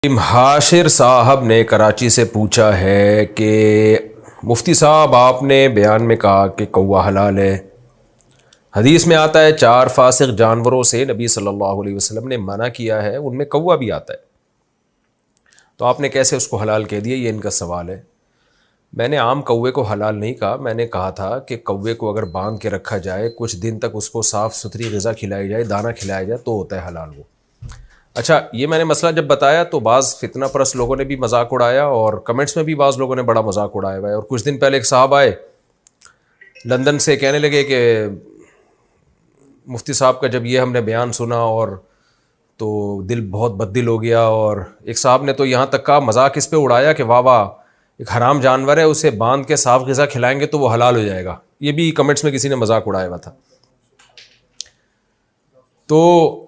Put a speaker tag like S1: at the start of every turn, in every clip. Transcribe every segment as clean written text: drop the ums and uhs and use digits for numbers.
S1: حاشر صاحب نے کراچی سے پوچھا ہے کہ مفتی صاحب آپ نے بیان میں کہا کہ کوا حلال ہے، حدیث میں آتا ہے 4 فاسق جانوروں سے نبی صلی اللہ علیہ وسلم نے منع کیا ہے، ان میں کوا بھی آتا ہے، تو آپ نے کیسے اس کو حلال کہہ دیا؟ یہ ان کا سوال ہے۔ میں نے عام کوے کو حلال نہیں کہا، میں نے کہا تھا کہ کوے کو اگر باندھ کے رکھا جائے، کچھ دن تک اس کو صاف ستھری غذا کھلائی جائے، دانہ کھلایا جائے تو ہوتا ہے حلال وہ۔ اچھا، یہ میں نے مسئلہ جب بتایا تو بعض فتنہ پرست لوگوں نے بھی مذاق اڑایا، اور کمنٹس میں بھی بعض لوگوں نے بڑا مذاق اڑایا ہوا ہے۔ اور کچھ دن پہلے ایک صاحب آئے لندن سے، کہنے لگے کہ مفتی صاحب کا جب یہ ہم نے بیان سنا اور تو دل بہت بد دل ہو گیا، اور ایک صاحب نے تو یہاں تک کہا، مذاق اس پہ اڑایا کہ واہ واہ، ایک حرام جانور ہے، اسے باندھ کے صاف غذا کھلائیں گے تو وہ حلال ہو جائے گا۔ یہ بھی کمنٹس میں کسی نے مذاق اڑایا ہوا تھا۔ تو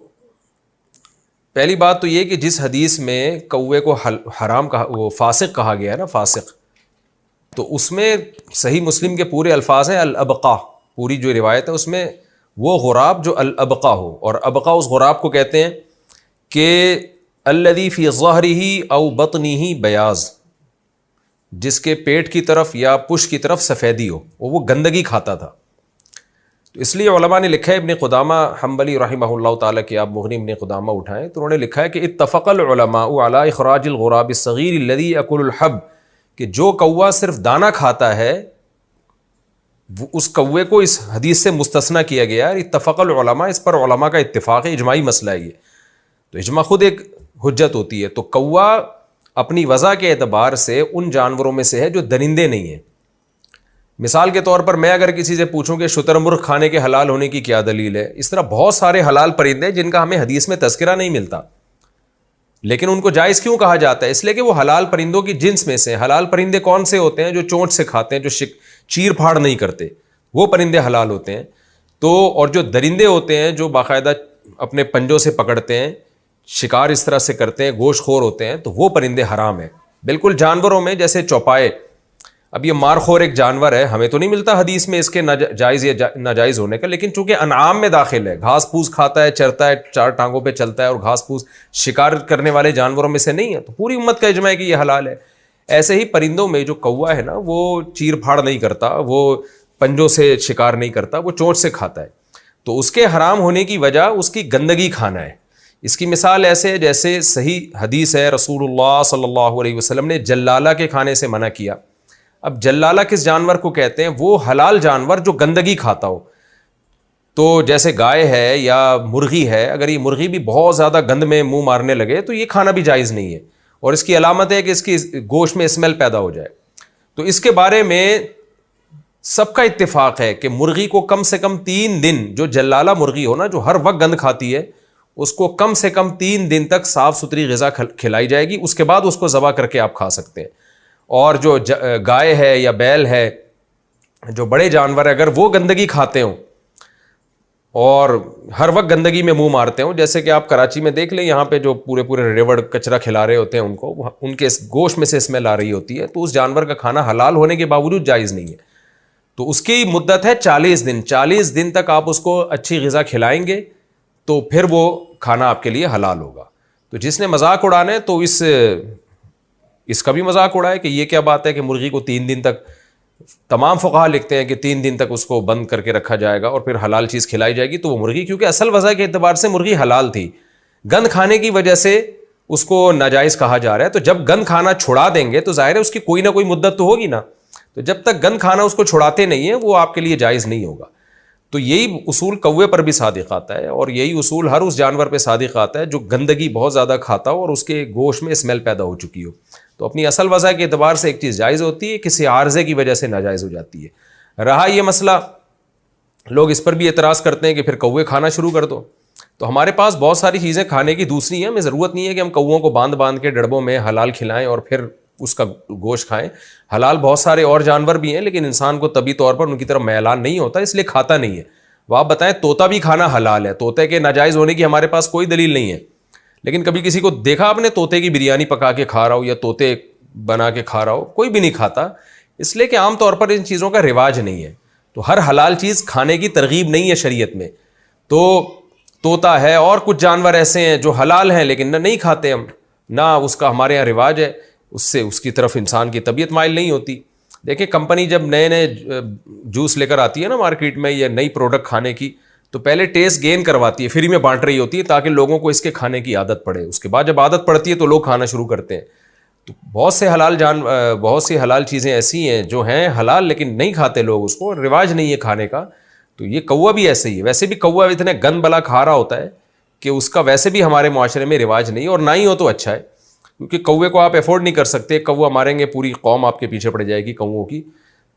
S1: پہلی بات تو یہ کہ جس حدیث میں کوے کو حرام کہا، وہ فاسق کہا گیا ہے نا، فاسق، تو اس میں صحیح مسلم کے پورے الفاظ ہیں الابقا، پوری جو روایت ہے اس میں وہ غراب جو الابقا ہو، اور ابقا اس غراب کو کہتے ہیں کہ الذی فی ظہرہ او بطنہ بیاض، جس کے پیٹ کی طرف یا پشت کی طرف سفیدی ہو، وہ گندگی کھاتا تھا۔ تو اس لیے علماء نے لکھا ہے، ابن قدامہ حنبلی رحمہ اللہ تعالیٰ کے آپ مغنی ابن قدامہ اٹھائیں تو انہوں نے لکھا ہے کہ اتفق العلماء علی اخراج الغراب الصغیر الذی یاکل الحب، کہ جو کوا صرف دانہ کھاتا ہے اس کوے کو اس حدیث سے مستثنیٰ کیا گیا ہے۔ اتفق العلماء، اس پر علماء کا اتفاق ہے، اجماعی مسئلہ ہے یہ، تو اجماع خود ایک حجت ہوتی ہے۔ تو کوا اپنی وضع کے اعتبار سے ان جانوروں میں سے ہے جو درندے نہیں ہیں۔ مثال کے طور پر میں اگر کسی سے پوچھوں کہ شتر مرغ کھانے کے حلال ہونے کی کیا دلیل ہے، اس طرح بہت سارے حلال پرندے جن کا ہمیں حدیث میں تذکرہ نہیں ملتا، لیکن ان کو جائز کیوں کہا جاتا ہے؟ اس لیے کہ وہ حلال پرندوں کی جنس میں سے۔ حلال پرندے کون سے ہوتے ہیں؟ جو چونچ سے کھاتے ہیں، جو چیر پھاڑ نہیں کرتے، وہ پرندے حلال ہوتے ہیں۔ تو اور جو درندے ہوتے ہیں جو باقاعدہ اپنے پنجوں سے پکڑتے ہیں، شکار اس طرح سے کرتے ہیں، گوشت خور ہوتے ہیں، تو وہ پرندے حرام ہیں۔ بالکل جانوروں میں جیسے چوپائے، اب یہ مارخور ایک جانور ہے، ہمیں تو نہیں ملتا حدیث میں اس کے جائز یا ناجائز ہونے کا، لیکن چونکہ انعام میں داخل ہے، گھاس پھوس کھاتا ہے، چرتا ہے، 4 ٹانگوں پہ چلتا ہے، اور گھاس پھوس شکار کرنے والے جانوروں میں سے نہیں ہے، تو پوری امت کا اجماع ہے کہ یہ حلال ہے۔ ایسے ہی پرندوں میں جو کوا ہے نا، وہ چیر پھاڑ نہیں کرتا، وہ پنجوں سے شکار نہیں کرتا، وہ چونچ سے کھاتا ہے، تو اس کے حرام ہونے کی وجہ اس کی گندگی کھانا ہے۔ اس کی مثال ایسے ہے جیسے صحیح حدیث ہے، رسول اللہ صلی اللہ علیہ وسلم نے جلالہ کے کھانے سے منع کیا۔ اب جلالہ کس جانور کو کہتے ہیں؟ وہ حلال جانور جو گندگی کھاتا ہو۔ تو جیسے گائے ہے یا مرغی ہے، اگر یہ مرغی بھی بہت زیادہ گند میں منہ مارنے لگے تو یہ کھانا بھی جائز نہیں ہے، اور اس کی علامت ہے کہ اس کی گوشت میں اسمیل پیدا ہو جائے۔ تو اس کے بارے میں سب کا اتفاق ہے کہ مرغی کو کم سے کم 3 دن، جو جلالہ مرغی ہو نا، جو ہر وقت گند کھاتی ہے، اس کو کم سے کم 3 دن تک صاف ستھری غذا کھلائی جائے گی، اس کے بعد اس کو ذبح کر کے آپ کھا سکتے ہیں۔ اور جو گائے ہے یا بیل ہے، جو بڑے جانور ہے، اگر وہ گندگی کھاتے ہوں اور ہر وقت گندگی میں منہ مارتے ہوں، جیسے کہ آپ کراچی میں دیکھ لیں، یہاں پہ جو پورے ریوڑ کچرا کھلا رہے ہوتے ہیں ان کو، ان کے گوشت میں سے اسمیل آ رہی ہوتی ہے، تو اس جانور کا کھانا حلال ہونے کے باوجود جائز نہیں ہے۔ تو اس کی مدت ہے 40 دن، 40 دن تک آپ اس کو اچھی غذا کھلائیں گے تو پھر وہ کھانا آپ کے لیے حلال ہوگا۔ تو جس نے مذاق اڑانا ہے تو اس کا بھی مذاق اڑائے کہ یہ کیا بات ہے کہ مرغی کو 3 دن تک، تمام فقہا لکھتے ہیں کہ 3 دن تک اس کو بند کر کے رکھا جائے گا اور پھر حلال چیز کھلائی جائے گی، تو وہ مرغی، کیونکہ اصل وضع کے اعتبار سے مرغی حلال تھی، گند کھانے کی وجہ سے اس کو ناجائز کہا جا رہا ہے۔ تو جب گند کھانا چھڑا دیں گے تو ظاہر ہے اس کی کوئی نہ کوئی مدت تو ہوگی نا، تو جب تک گند کھانا اس کو چھڑاتے نہیں ہیں وہ آپ کے لیے جائز نہیں ہوگا۔ تو یہی اصول کوے پر بھی صادق آتا ہے، اور یہی اصول ہر اس جانور پہ صادق آتا ہے جو گندگی بہت زیادہ کھاتا ہو اور اس کے گوشت میں اسمیل پیدا ہو چکی ہو۔ تو اپنی اصل وضع کے اعتبار سے ایک چیز جائز ہوتی ہے، کسی عارضے کی وجہ سے ناجائز ہو جاتی ہے۔ رہا یہ مسئلہ، لوگ اس پر بھی اعتراض کرتے ہیں کہ پھر کوے کھانا شروع کر دو، تو ہمارے پاس بہت ساری چیزیں کھانے کی دوسری ہیں، ہمیں ضرورت نہیں ہے کہ ہم کووں کو باندھ کے ڈڑبوں میں حلال کھلائیں اور پھر اس کا گوشت کھائیں۔ حلال بہت سارے اور جانور بھی ہیں، لیکن انسان کو طبی طور پر ان کی طرف میلان نہیں ہوتا، اس لیے کھاتا نہیں ہے۔ وہ آپ بتائیں، طوطا بھی کھانا حلال ہے، طوطے کے ناجائز ہونے کی ہمارے پاس کوئی دلیل نہیں ہے، لیکن کبھی کسی کو دیکھا آپ نے طوطے کی بریانی پکا کے کھا رہا ہو یا طوطے بنا کے کھا رہا ہو؟ کوئی بھی نہیں کھاتا، اس لیے کہ عام طور پر ان چیزوں کا رواج نہیں ہے۔ تو ہر حلال چیز کھانے کی ترغیب نہیں ہے شریعت میں۔ تو طوطا ہے اور کچھ جانور ایسے ہیں جو حلال ہیں لیکن نہیں کھاتے ہم، نہ اس کا ہمارے یہاں رواج ہے، اس سے اس کی طرف انسان کی طبیعت مائل نہیں ہوتی. دیکھیں کمپنی جب نئے نئے جوس لے کر آتی ہے نا مارکیٹ میں یا نئی پروڈکٹ کھانے کی، تو پہلے ٹیسٹ گین کرواتی ہے، فری میں بانٹ رہی ہوتی ہے تاکہ لوگوں کو اس کے کھانے کی عادت پڑے. اس کے بعد جب عادت پڑتی ہے تو لوگ کھانا شروع کرتے ہیں. تو بہت سی حلال چیزیں ایسی ہیں جو ہیں حلال لیکن نہیں کھاتے لوگ، اس کو رواج نہیں ہے کھانے کا. تو یہ کوا بھی ایسے ہی ہے. ویسے بھی کوا اتنے گند بلا کھا رہا ہوتا ہے کہ اس کا ویسے بھی ہمارے معاشرے میں رواج نہیں ہے، اور نہ ہی ہو تو اچھا ہے، کیونکہ کوے کو آپ افورڈ نہیں کر سکتے. کوا ماریں گے پوری قوم آپ کے پیچھے پڑ جائے گی کووں کی.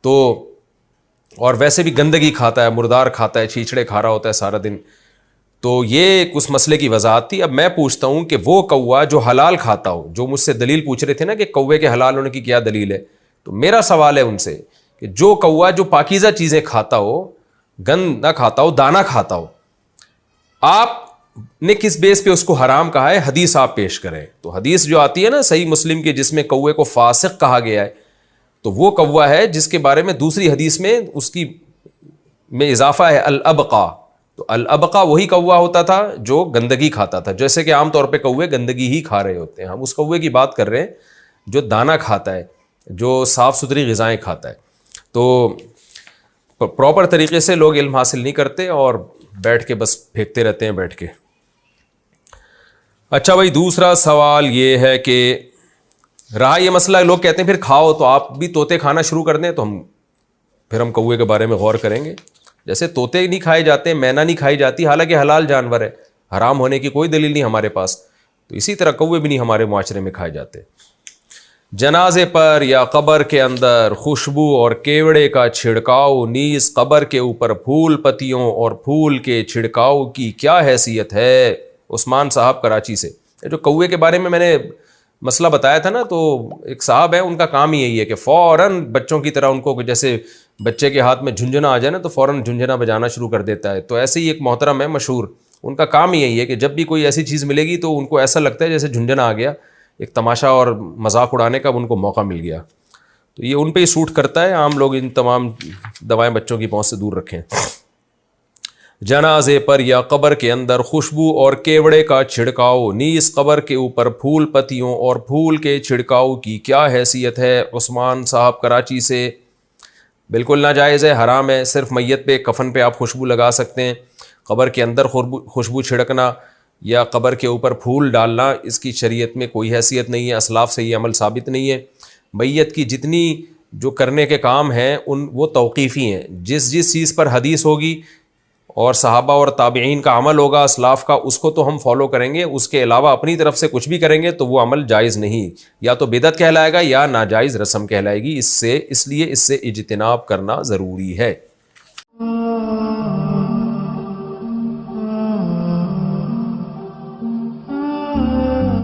S1: تو اور ویسے بھی گندگی کھاتا ہے، مردار کھاتا ہے، چھیچڑے کھا رہا ہوتا ہے سارا دن. تو یہ اس مسئلے کی وضاحت تھی. اب میں پوچھتا ہوں کہ وہ کوا جو حلال کھاتا ہو، جو مجھ سے دلیل پوچھ رہے تھے نا کہ کوے کے حلال ہونے کی کیا دلیل ہے، تو میرا سوال ہے ان سے کہ جو کوا جو پاکیزہ چیزیں کھاتا ہو، گند نہ کھاتا ہو، دانا کھاتا ہو، آپ نے کس بیس پہ اس کو حرام کہا ہے؟ حدیث آپ پیش کریں. تو حدیث جو آتی ہے نا صحیح مسلم کے، جس میں کوے کو فاسق کہا گیا ہے، تو وہ کوا ہے جس کے بارے میں دوسری حدیث میں اس کی میں اضافہ ہے الابقا. تو الابقا وہی کوا ہوتا تھا جو گندگی کھاتا تھا. جیسے کہ عام طور پہ کوے گندگی ہی کھا رہے ہوتے ہیں، ہم اس کوے کی بات کر رہے ہیں جو دانا کھاتا ہے، جو صاف ستھری غذائیں کھاتا ہے. تو پراپر طریقے سے لوگ علم حاصل نہیں کرتے اور بیٹھ کے بس پھینکتے رہتے ہیں بیٹھ کے. اچھا بھائی، دوسرا سوال یہ ہے کہ رہا یہ مسئلہ، لوگ کہتے ہیں پھر کھاؤ تو آپ بھی طوطے کھانا شروع کر دیں، تو پھر ہم کوے کے بارے میں غور کریں گے. جیسے طوطے نہیں کھائے جاتے، مینا نہیں کھائی جاتی، حالانکہ حلال جانور ہے، حرام ہونے کی کوئی دلیل نہیں ہمارے پاس، تو اسی طرح کوے بھی نہیں ہمارے معاشرے میں کھائے جاتے. جنازے پر یا قبر کے اندر خوشبو اور کیوڑے کا چھڑکاؤ، نیز قبر کے اوپر پھول پتیوں اور پھول کے چھڑکاؤ کی کیا حیثیت ہے؟ عثمان صاحب کراچی سے. جو کوے کے بارے میں نے مسئلہ بتایا تھا نا، تو ایک صاحب ہے، ان کا کام ہی یہی ہے کہ فوراً بچوں کی طرح ان کو، جیسے بچے کے ہاتھ میں جھنجھنا آ جائے نا تو فوراً جھنجھنا بجانا شروع کر دیتا ہے. تو ایسے ہی ایک محترم ہے مشہور، ان کا کام ہی یہی ہے کہ جب بھی کوئی ایسی چیز ملے گی تو ان کو ایسا لگتا ہے جیسے جھنجھنا آ گیا، ایک تماشا اور مذاق اڑانے کا ان کو موقع مل گیا. تو یہ ان پہ ہی سوٹ کرتا ہے. عام لوگ ان تمام دوائیں بچوں کی پہنچ سے دور رکھیں. جنازے پر یا قبر کے اندر خوشبو اور کیوڑے کا چھڑکاؤ، نیز قبر کے اوپر پھول پتیوں اور پھول کے چھڑکاؤ کی کیا حیثیت ہے؟ عثمان صاحب کراچی سے. بالکل ناجائز ہے، حرام ہے. صرف میت پہ، کفن پہ آپ خوشبو لگا سکتے ہیں. قبر کے اندر خوشبو چھڑکنا یا قبر کے اوپر پھول ڈالنا، اس کی شریعت میں کوئی حیثیت نہیں ہے. اسلاف سے یہ عمل ثابت نہیں ہے. میت کی جتنی جو کرنے کے کام ہیں وہ توقیفی ہیں. جس چیز پر حدیث ہوگی اور صحابہ اور تابعین کا عمل ہوگا اسلاف کا، اس کو تو ہم فالو کریں گے. اس کے علاوہ اپنی طرف سے کچھ بھی کریں گے تو وہ عمل جائز نہیں، یا تو بدعت کہلائے گا یا ناجائز رسم کہلائے گی. اس لیے اس سے اجتناب کرنا ضروری ہے.